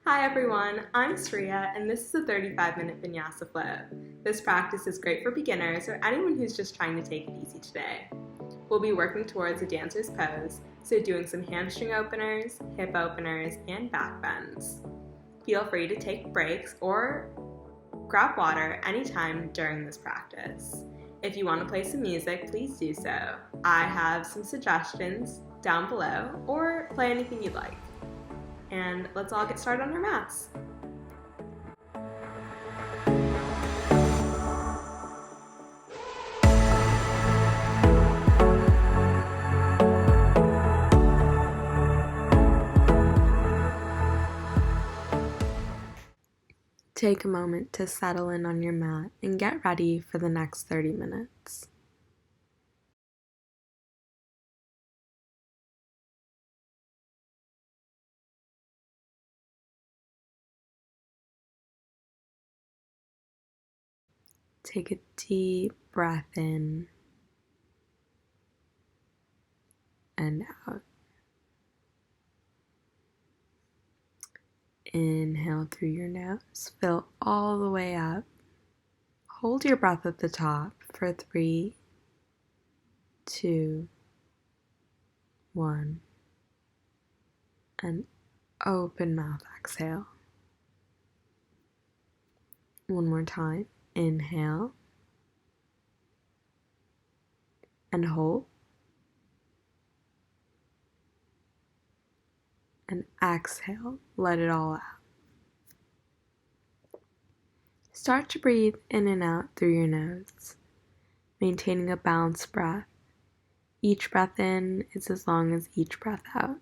Hi everyone, I'm Sriya and this is a 35-minute vinyasa flow. This practice is great for beginners or anyone who's just trying to take it easy today. We'll be working towards a dancer's pose, so doing some hamstring openers, hip openers, and back bends. Feel free to take breaks or grab water anytime during this practice. If you want to play some music, please do so. I have some suggestions down below, or play anything you'd like. And let's all get started on our mats. Take a moment to settle in on your mat and get ready for the next 30 minutes. Take a deep breath in and out. Inhale through your nose, fill all the way up. Hold your breath at the top for 3, 2, 1, and open mouth exhale. One more time. Inhale and hold. And exhale, let it all out. Start to breathe in and out through your nose, maintaining a balanced breath. Each breath in is as long as each breath out.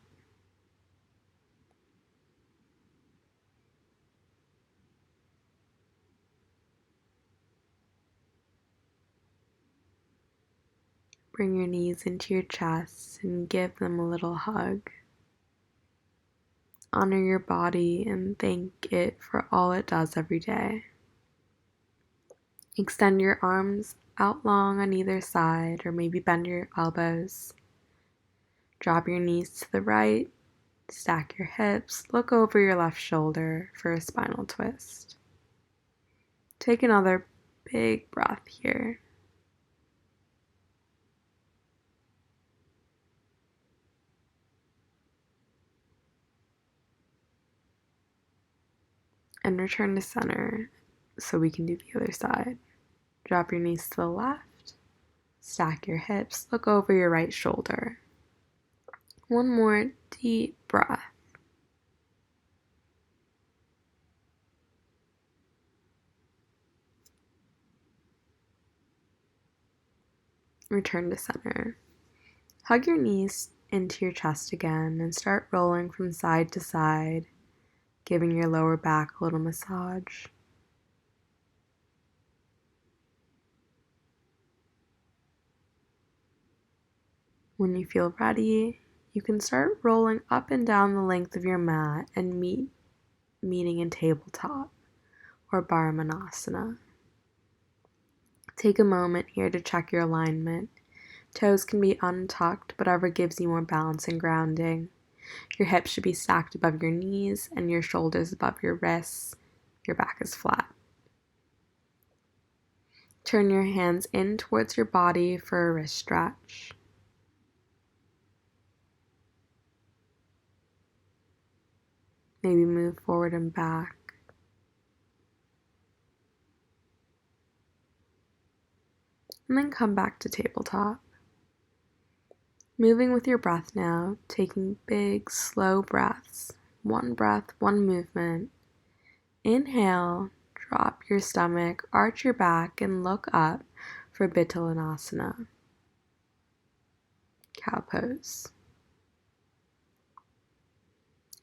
Bring your knees into your chest and give them a little hug. Honor your body and thank it for all it does every day. Extend your arms out long on either side, or maybe bend your elbows. Drop your knees to the right, stack your hips, look over your left shoulder for a spinal twist. Take another big breath here. And return to center so we can do the other side. Drop your knees to the left, stack your hips, look over your right shoulder. One more deep breath. Return to center. Hug your knees into your chest again and start rolling from side to side, giving your lower back a little massage. When you feel ready, you can start rolling up and down the length of your mat and meeting in tabletop or Baramanasana. Take a moment here to check your alignment. Toes can be untucked, whatever gives you more balance and grounding. Your hips should be stacked above your knees and your shoulders above your wrists. Your back is flat. Turn your hands in towards your body for a wrist stretch. Maybe move forward and back. And then come back to tabletop. Moving with your breath now, taking big, slow breaths. One breath, one movement. Inhale, drop your stomach, arch your back, and look up for Bitalanasana, cow pose.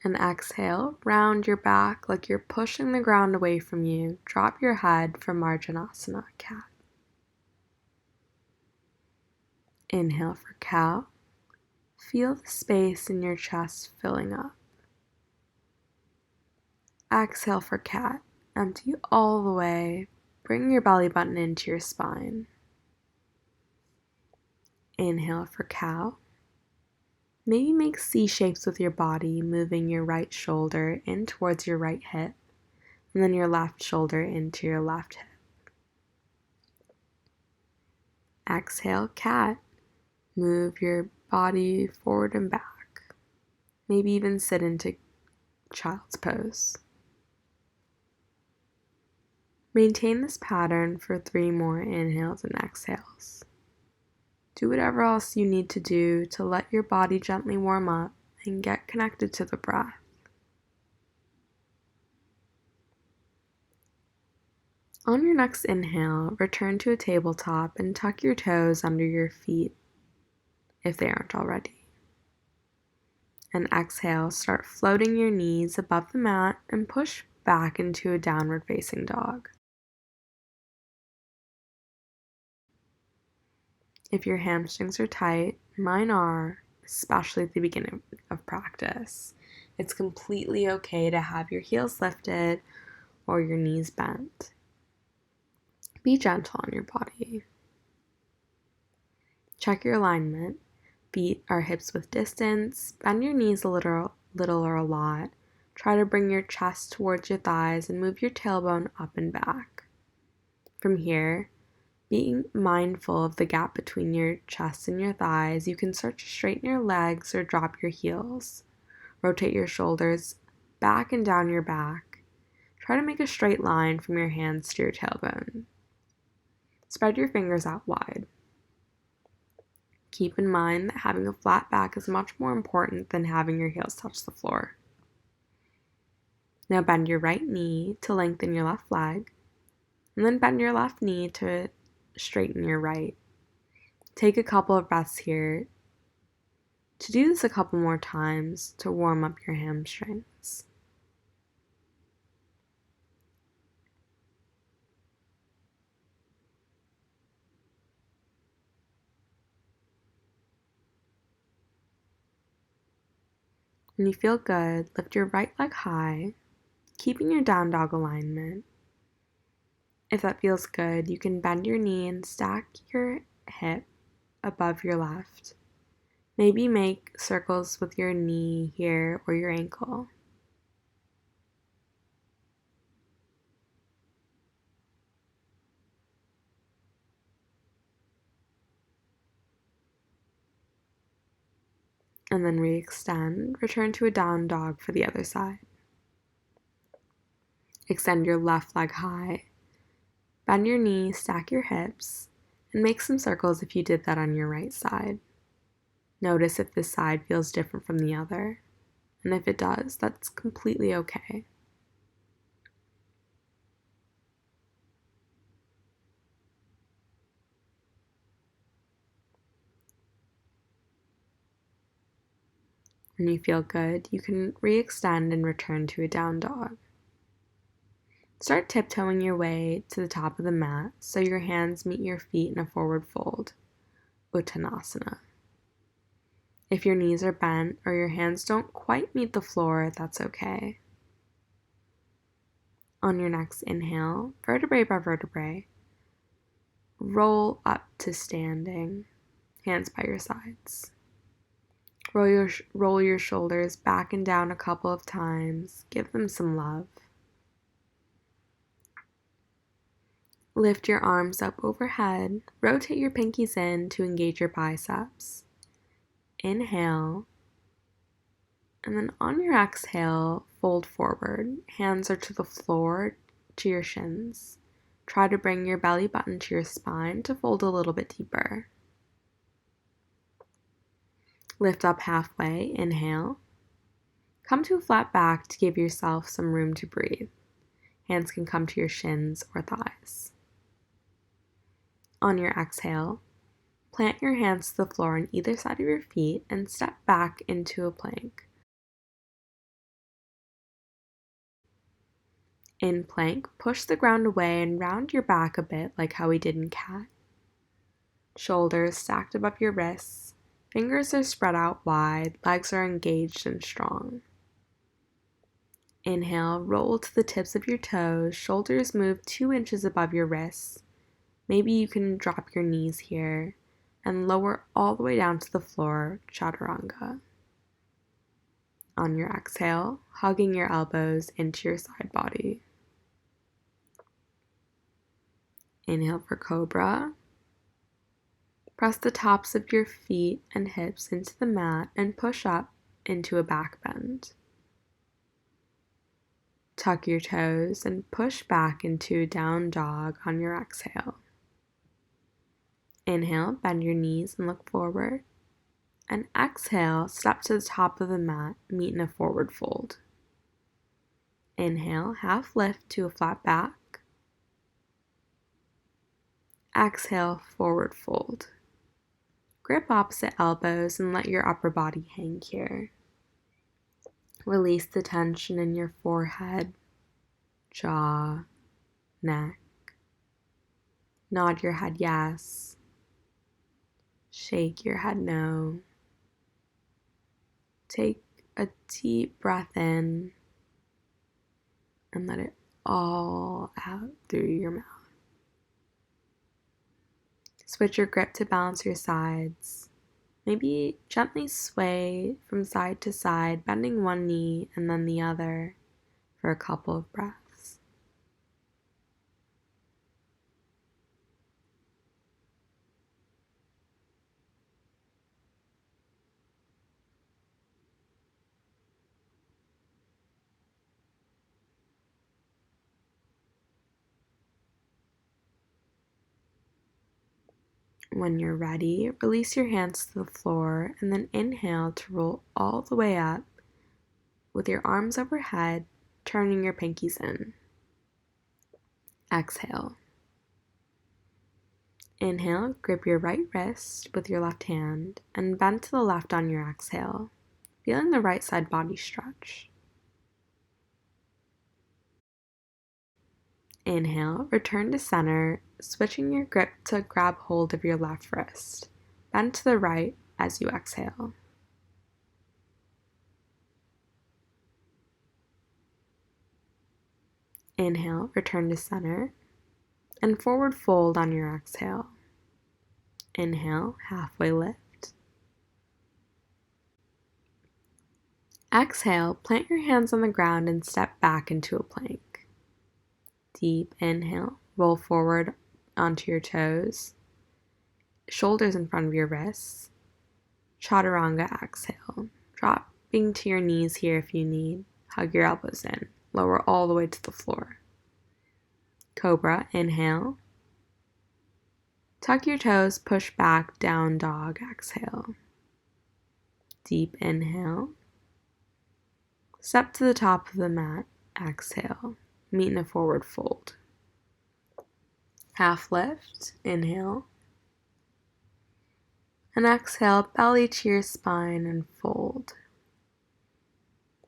And exhale, round your back like you're pushing the ground away from you. Drop your head for Marjanasana, cat. Inhale for cow. Feel the space in your chest filling up. Exhale for cat. Empty all the way. Bring your belly button into your spine. Inhale for cow. Maybe make C shapes with your body, moving your right shoulder in towards your right hip, and then your left shoulder into your left hip. Exhale, cat. Move your body forward and back. Maybe even sit into child's pose. Maintain this pattern for 3 more inhales and exhales. Do whatever else you need to do to let your body gently warm up and get connected to the breath. On your next inhale, return to a tabletop and tuck your toes under your feet if they aren't already. And exhale, start floating your knees above the mat and push back into a downward facing dog. If your hamstrings are tight, mine are, especially at the beginning of practice, it's completely okay to have your heels lifted or your knees bent. Be gentle on your body. Check your alignment. Feet are hips width distance. Bend your knees a little or a lot. Try to bring your chest towards your thighs and move your tailbone up and back. From here, being mindful of the gap between your chest and your thighs, you can start to straighten your legs or drop your heels. Rotate your shoulders back and down your back. Try to make a straight line from your hands to your tailbone. Spread your fingers out wide. Keep in mind that having a flat back is much more important than having your heels touch the floor. Now bend your right knee to lengthen your left leg, and then bend your left knee to straighten your right. Take a couple of breaths here to do this a couple more times to warm up your hamstrings. When you feel good, lift your right leg high, keeping your down dog alignment. If that feels good, you can bend your knee and stack your hip above your left. Maybe make circles with your knee here or your ankle. And then re-extend. Return to a down dog for the other side. Extend your left leg high. Bend your knee, stack your hips, and make some circles if you did that on your right side. Notice if this side feels different from the other, and if it does, that's completely okay. When you feel good, you can re-extend and return to a down dog. Start tiptoeing your way to the top of the mat so your hands meet your feet in a forward fold, Uttanasana. If your knees are bent or your hands don't quite meet the floor, that's okay. On your next inhale, vertebrae by vertebrae, roll up to standing, hands by your sides. Roll your shoulders back and down a couple of times. Give them some love. Lift your arms up overhead. Rotate your pinkies in to engage your biceps. Inhale. And then on your exhale, fold forward. Hands are to the floor, to your shins. Try to bring your belly button to your spine to fold a little bit deeper. Lift up halfway, inhale. Come to a flat back to give yourself some room to breathe. Hands can come to your shins or thighs. On your exhale, plant your hands to the floor on either side of your feet and step back into a plank. In plank, push the ground away and round your back a bit like how we did in cat. Shoulders stacked above your wrists. Fingers are spread out wide, legs are engaged and strong. Inhale, roll to the tips of your toes, shoulders move 2 inches above your wrists. Maybe you can drop your knees here and lower all the way down to the floor, chaturanga. On your exhale, hugging your elbows into your side body. Inhale for cobra. Press the tops of your feet and hips into the mat and push up into a back bend. Tuck your toes and push back into down dog on your exhale. Inhale, bend your knees and look forward. And exhale, step to the top of the mat, meet in a forward fold. Inhale, half lift to a flat back. Exhale, forward fold. Grip opposite elbows and let your upper body hang here. Release the tension in your forehead, jaw, neck. Nod your head yes. Shake your head no. Take a deep breath in and let it all out through your mouth. Switch your grip to balance your sides. Maybe gently sway from side to side, bending one knee and then the other for a couple of breaths. When you're ready, release your hands to the floor and then inhale to roll all the way up with your arms overhead, turning your pinkies in. Exhale. Inhale, grip your right wrist with your left hand and bend to the left on your exhale, feeling the right side body stretch. Inhale, return to center, switching your grip to grab hold of your left wrist. Bend to the right as you exhale. Inhale, return to center, and forward fold on your exhale. Inhale, halfway lift. Exhale, plant your hands on the ground and step back into a plank. Deep inhale, roll forward onto your toes, shoulders in front of your wrists. Chaturanga exhale, dropping to your knees here if you need. Hug your elbows in, lower all the way to the floor. Cobra, inhale. Tuck your toes, push back, down dog, exhale. Deep inhale. Step to the top of the mat, exhale. Meet in a forward fold. Half lift, inhale. And exhale, belly to your spine and fold.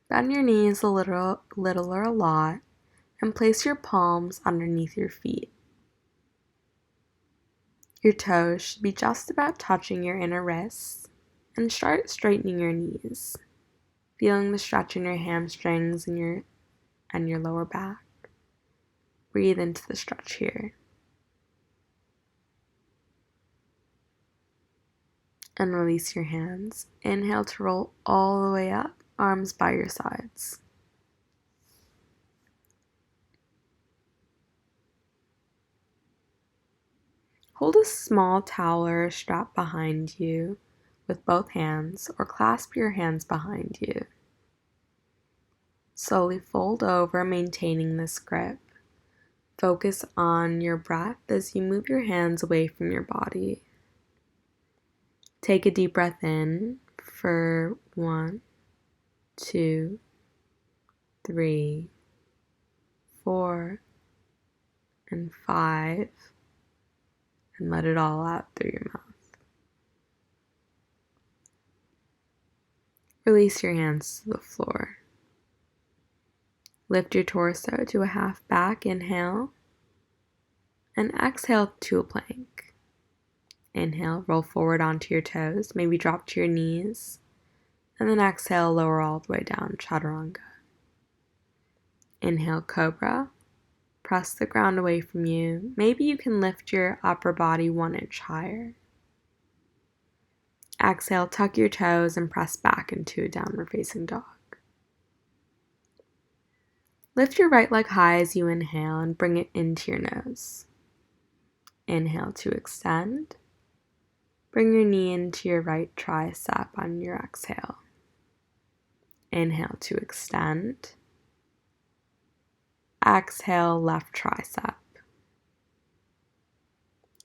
Bend your knees a little or a lot and place your palms underneath your feet. Your toes should be just about touching your inner wrists and start straightening your knees, feeling the stretch in your hamstrings and your lower back. Breathe into the stretch here. And release your hands. Inhale to roll all the way up, arms by your sides. Hold a small towel or a strap behind you with both hands, or clasp your hands behind you. Slowly fold over, maintaining this grip. Focus on your breath as you move your hands away from your body. Take a deep breath in for 1, 2, 3, 4, and 5, and let it all out through your mouth. Release your hands to the floor. Lift your torso to a half back, inhale, and exhale to a plank. Inhale, roll forward onto your toes, maybe drop to your knees, and then exhale, lower all the way down, chaturanga. Inhale, cobra, press the ground away from you. Maybe you can lift your upper body 1 inch higher. Exhale, tuck your toes and press back into a downward facing dog. Lift your right leg high as you inhale and bring it into your nose. Inhale to extend. Bring your knee into your right tricep on your exhale. Inhale to extend. Exhale, left tricep.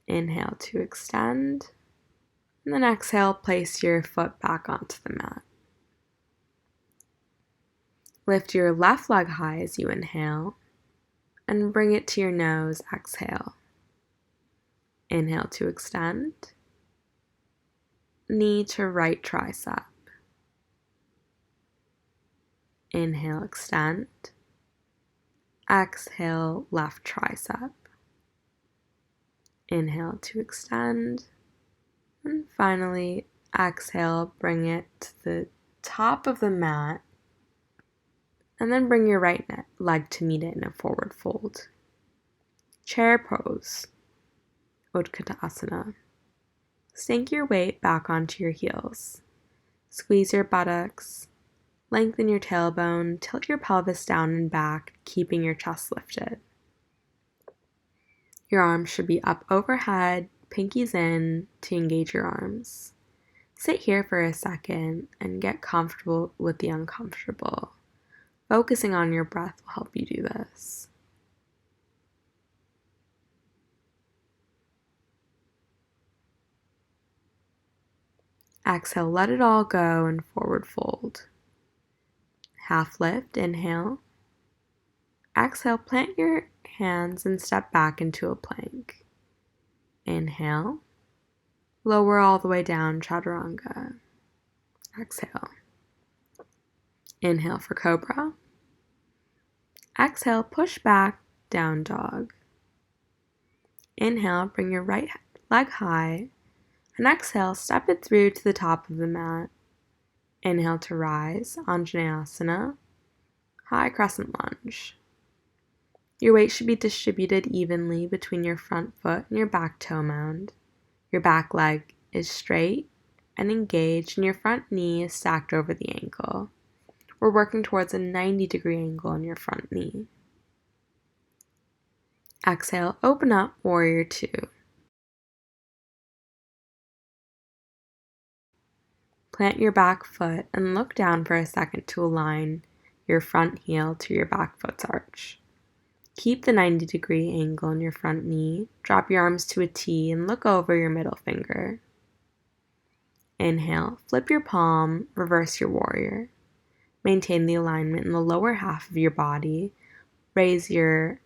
Inhale to extend. And then exhale, place your foot back onto the mat. Lift your left leg high as you inhale and bring it to your nose, exhale. Inhale to extend. Knee to right tricep. Inhale, extend. Exhale, left tricep. Inhale to extend. And finally, exhale, bring it to the top of the mat. And then bring your right leg to meet it in a forward fold. Chair pose, Utkatasana. Sink your weight back onto your heels. Squeeze your buttocks. Lengthen your tailbone, tilt your pelvis down and back, keeping your chest lifted. Your arms should be up overhead, pinkies in to engage your arms. Sit here for a second and get comfortable with the uncomfortable. Focusing on your breath will help you do this. Exhale, let it all go and forward fold. Half lift, inhale. Exhale, plant your hands and step back into a plank. Inhale. Lower all the way down, chaturanga. Exhale. Inhale for cobra. Exhale, push back, down dog. Inhale, bring your right leg high. And exhale, step it through to the top of the mat. Inhale to rise, Anjaneyasana. High crescent lunge. Your weight should be distributed evenly between your front foot and your back toe mound. Your back leg is straight and engaged, and your front knee is stacked over the ankle. We're working towards a 90-degree angle in your front knee. Exhale, open up, warrior two. Plant your back foot and look down for a second to align your front heel to your back foot's arch. Keep the 90-degree angle in your front knee. Drop your arms to a T and look over your middle finger. Inhale, flip your palm, reverse your warrior. Maintain the alignment in the lower half of your body. Raise your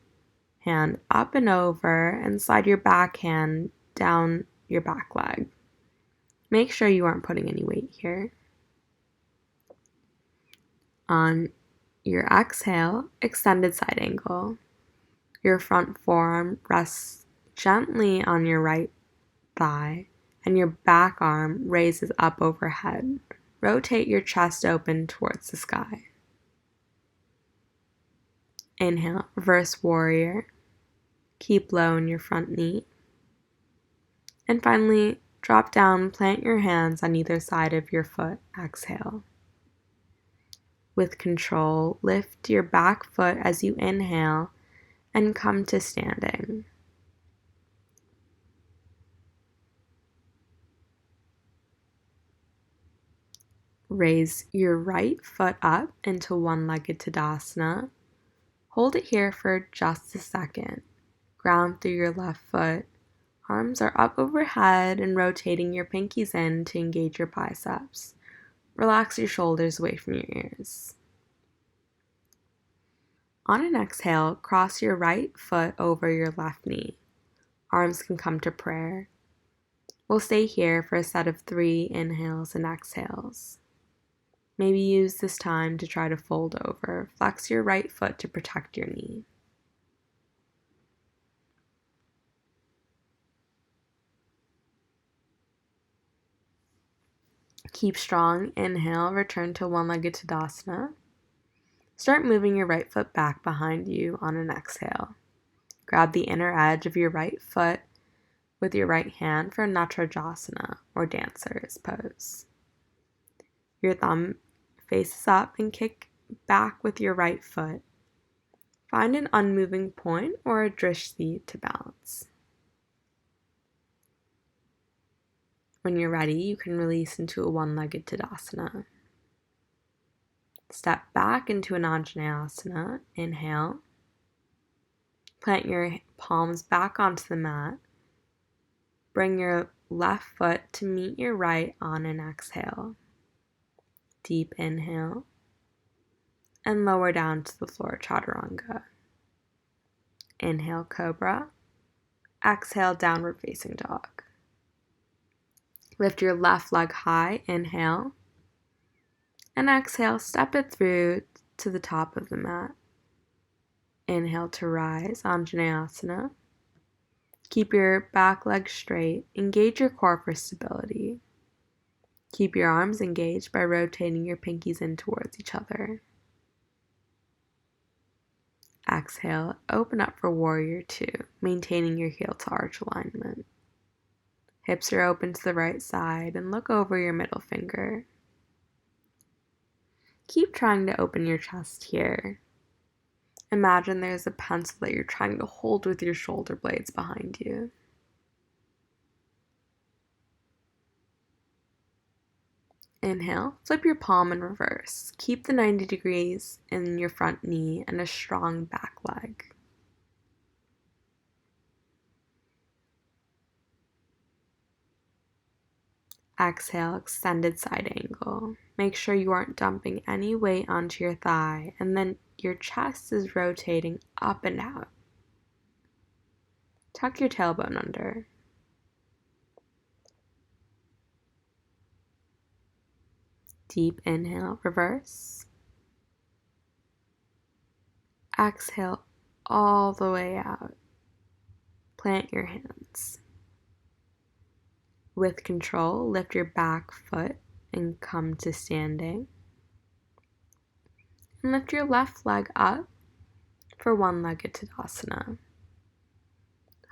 hand up and over and slide your back hand down your back leg. Make sure you aren't putting any weight here. On your exhale, extended side angle. Your front forearm rests gently on your right thigh, and your back arm raises up overhead. Rotate your chest open towards the sky. Inhale, reverse warrior. Keep low in your front knee. And finally, drop down, plant your hands on either side of your foot. Exhale. With control, lift your back foot as you inhale and come to standing. Raise your right foot up into one-legged Tadasana. Hold it here for just a second. Ground through your left foot. Arms are up overhead and rotating your pinkies in to engage your biceps. Relax your shoulders away from your ears. On an exhale, cross your right foot over your left knee. Arms can come to prayer. We'll stay here for a set of 3 inhales and exhales. Maybe use this time to try to fold over. Flex your right foot to protect your knee. Keep strong. Inhale, return to one-legged Tadasana. Start moving your right foot back behind you on an exhale. Grab the inner edge of your right foot with your right hand for natrajasana, or dancer's pose. Your thumb faces up and kick back with your right foot. Find an unmoving point or a drishti to balance. When you're ready, you can release into a one-legged Tadasana. Step back into an natrajasana. Inhale. Plant your palms back onto the mat. Bring your left foot to meet your right on an exhale. Deep inhale. And lower down to the floor, chaturanga. Inhale, cobra. Exhale, downward facing dog. Lift your left leg high, inhale. And exhale, step it through to the top of the mat. Inhale to rise, Anjaneyasana. Keep your back leg straight. Engage your core for stability. Keep your arms engaged by rotating your pinkies in towards each other. Exhale, open up for warrior two, maintaining your heel to arch alignment. Hips are open to the right side and look over your middle finger. Keep trying to open your chest here. Imagine there's a pencil that you're trying to hold with your shoulder blades behind you. Inhale, flip your palm in reverse. Keep the 90 degrees in your front knee and a strong back leg. Exhale, extended side angle. Make sure you aren't dumping any weight onto your thigh, and then your chest is rotating up and out. Tuck your tailbone under. Deep inhale, reverse. Exhale all the way out. Plant your hands. With control, lift your back foot and come to standing. And lift your left leg up for one-legged Tadasana.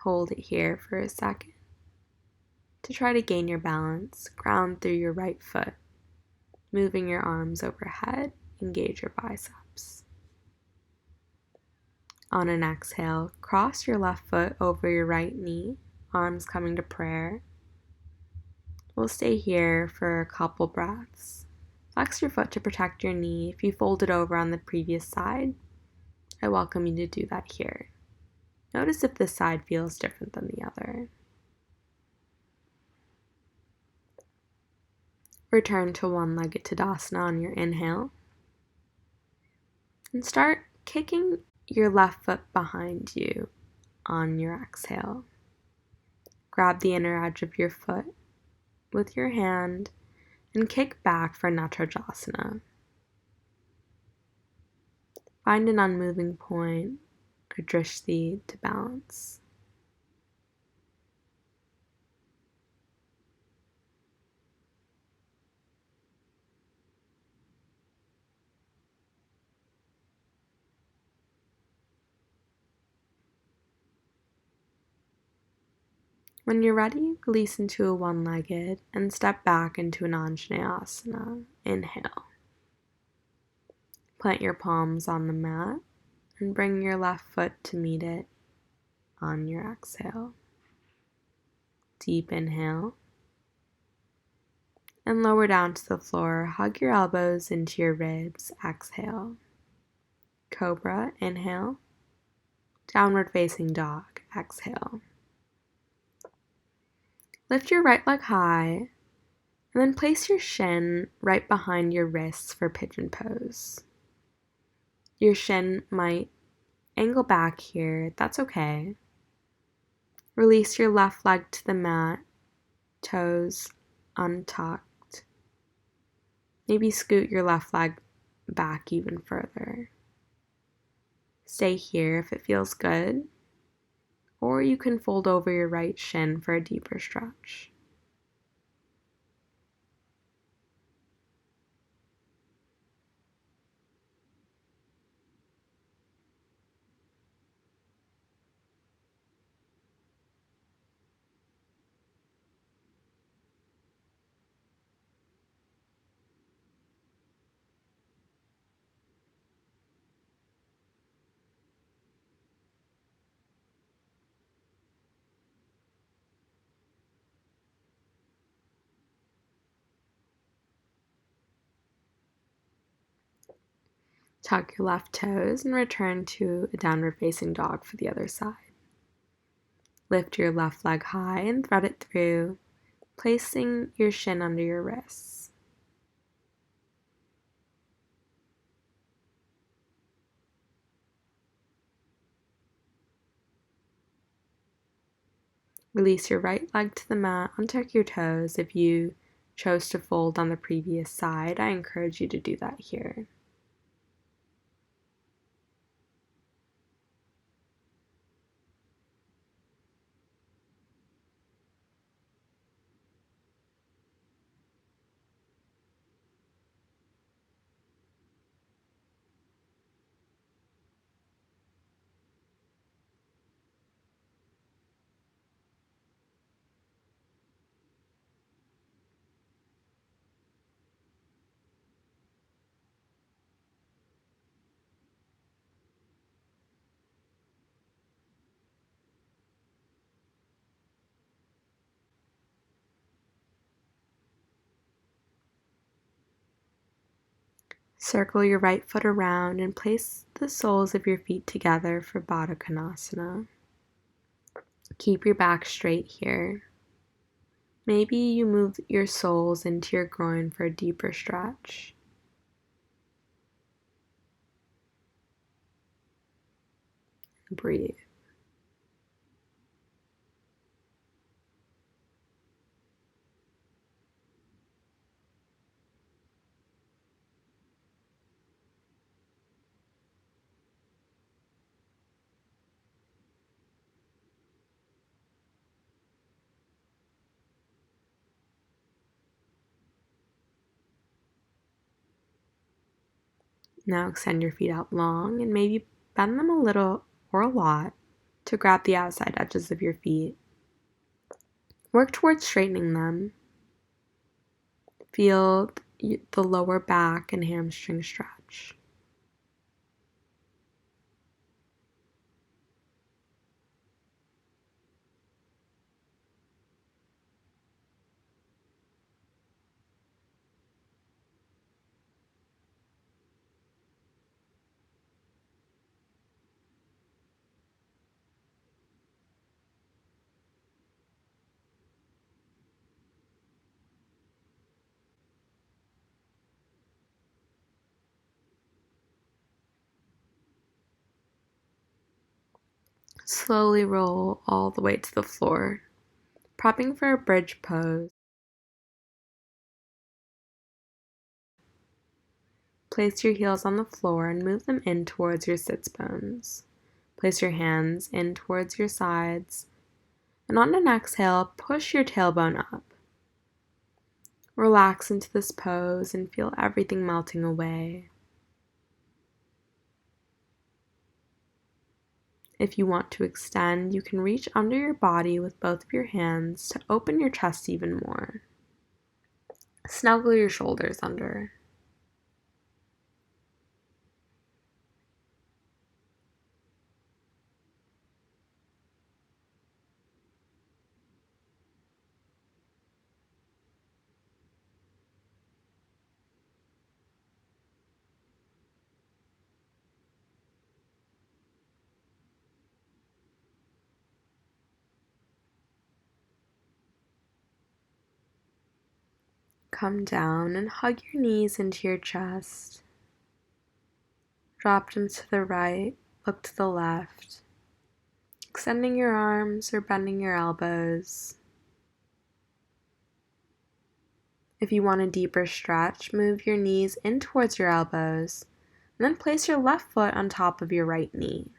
Hold it here for a second. To try to gain your balance, ground through your right foot. Moving your arms overhead, engage your biceps. On an exhale, cross your left foot over your right knee, arms coming to prayer. We'll stay here for a couple breaths. Flex your foot to protect your knee. If you fold it over on the previous side, I welcome you to do that here. Notice if this side feels different than the other. Return to one-legged Tadasana on your inhale. And start kicking your left foot behind you on your exhale. Grab the inner edge of your foot with your hand and kick back for natrajasana. Find an unmoving point or drishti to balance. When you're ready, release into a one-legged and step back into an Anjaneyasana. Inhale. Plant your palms on the mat and bring your left foot to meet it on your exhale. Deep inhale. And lower down to the floor. Hug your elbows into your ribs. Exhale. Cobra. Inhale. Downward facing dog. Exhale. Lift your right leg high, and then place your shin right behind your wrists for pigeon pose. Your shin might angle back here, that's okay. Release your left leg to the mat, toes untucked. Maybe scoot your left leg back even further. Stay here if it feels good. Or you can fold over your right shin for a deeper stretch. Tuck your left toes and return to a downward facing dog for the other side. Lift your left leg high and thread it through, placing your shin under your wrists. Release your right leg to the mat, untuck your toes. If you chose to fold on the previous side, I encourage you to do that here. Circle your right foot around and place the soles of your feet together for Baddha Konasana. Keep your back straight here. Maybe you move your soles into your groin for a deeper stretch. Breathe. Now extend your feet out long and maybe bend them a little or a lot to grab the outside edges of your feet. Work towards straightening them. Feel the lower back and hamstring stretch. Slowly roll all the way to the floor, prepping for a bridge pose. Place your heels on the floor and move them in towards your sits bones. Place your hands in towards your sides, and on an exhale, push your tailbone up. Relax into this pose and feel everything melting away. If you want to extend, you can reach under your body with both of your hands to open your chest even more. Snuggle your shoulders under. Come down and hug your knees into your chest. Drop them to the right, look to the left, extending your arms or bending your elbows. If you want a deeper stretch, move your knees in towards your elbows, and then place your left foot on top of your right knee.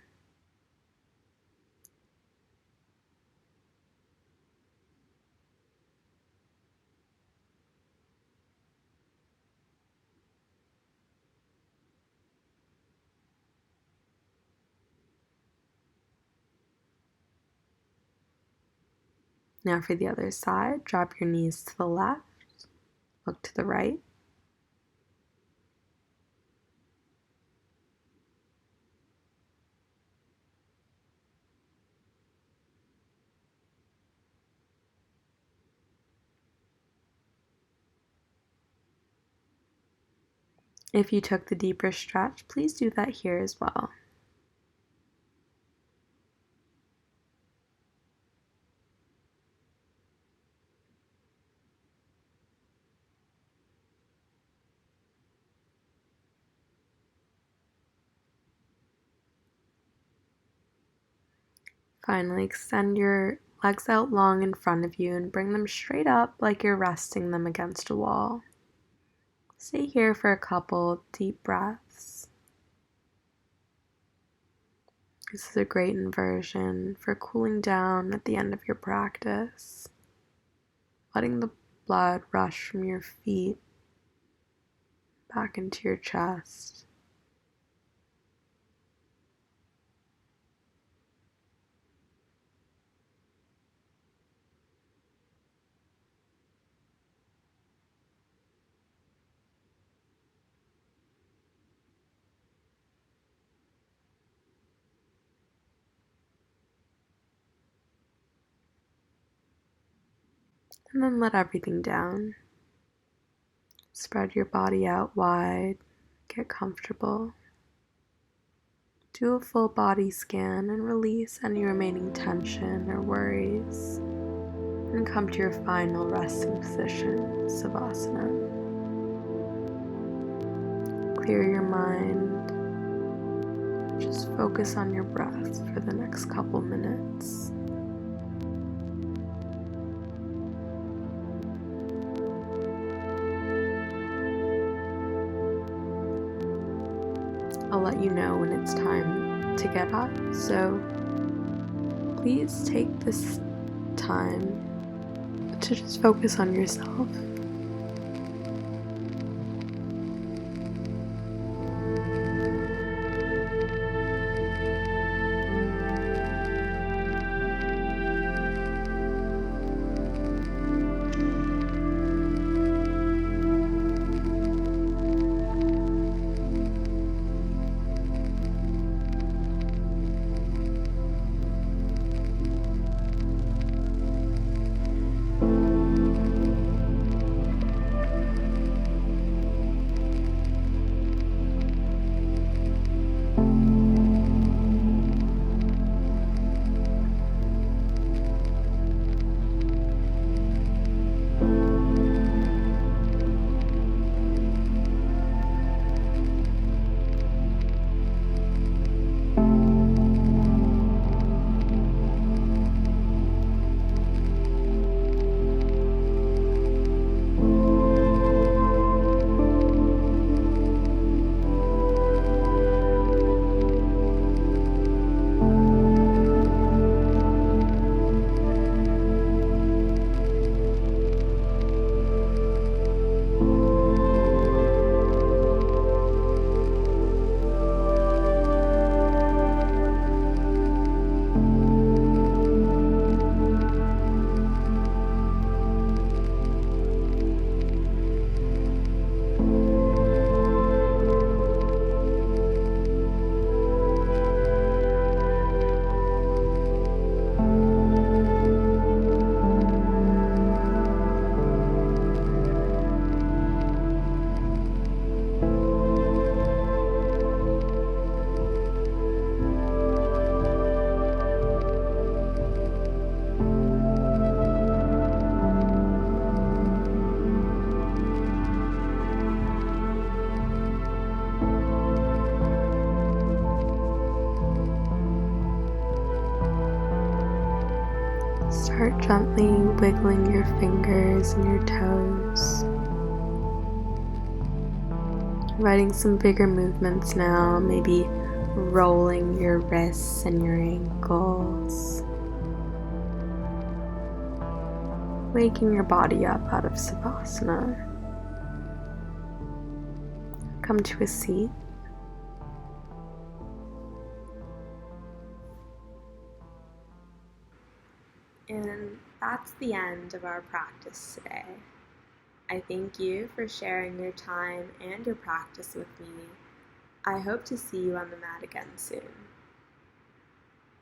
Now for the other side, drop your knees to the left, look to the right. If you took the deeper stretch, please do that here as well. Finally, extend your legs out long in front of you and bring them straight up like you're resting them against a wall. Stay here for a couple deep breaths. This is a great inversion for cooling down at the end of your practice, letting the blood rush from your feet back into your chest. And then let everything down. Spread your body out wide, get comfortable. Do a full body scan and release any remaining tension or worries. And come to your final resting position, Savasana. Clear your mind. Just focus on your breath for the next couple minutes. I'll let you know when it's time to get up, so please take this time to just focus on yourself. Start gently wiggling your fingers and your toes. Inviting some bigger movements now, maybe rolling your wrists and your ankles. Waking your body up out of Savasana. Come to a seat. And that's the end of our practice today. I thank you for sharing your time and your practice with me. I hope to see you on the mat again soon.